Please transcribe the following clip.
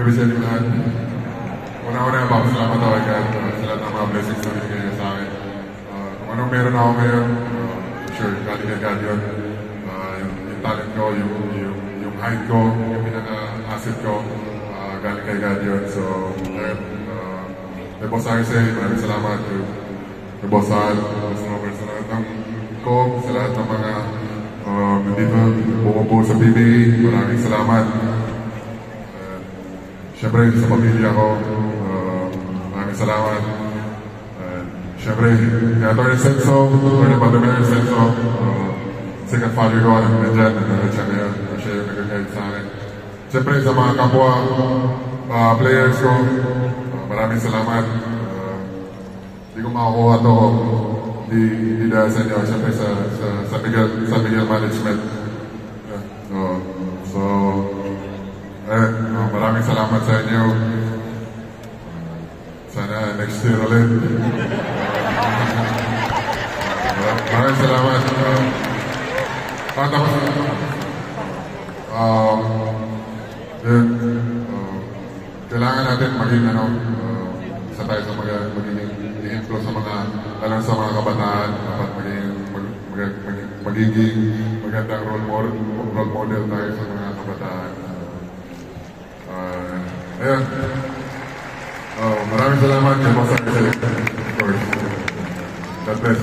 gabi sa inyo lahat. Una-una, papasalamat ako kay God sa lahat ng mga blessings na binigay niya sa akin. Kung anong meron ako ngayon, sure, galing kay God yun. Yung talent ko, yung height ko, yung pinaka-asset ko, galing kay God yun. So, kay Boss Arce, maraming salamat. Kay Boss Al, sa lahat ng ko, sa lahat ng mga nandito, bumubuo sa PBA, maraming salamat. Siyempre, sa pamilya ko, maraming salamat. Siyempre, kay Atty. Celso, Atty. Padomir Celso, second father ko, nandiyan siya ngayon, siya yung nag-guide sa akin. Siyempre, sa mga kapwa players ko, maraming salamat. Hindi ko makakuha ito hindi dahil sa inyo, siyempre sa Miguel Management. So, maraming salamat sa inyo. Sana next year ulit. Maraming salamat. Tapos, kailangan natin maging isa tayo sa magiging influence sa mga, lalo sa mga kabataan, dapat magiging magandang role model tayo sa mga kabataan. Ayun. Maraming salamat kay Boss Arce. Of course. God bless.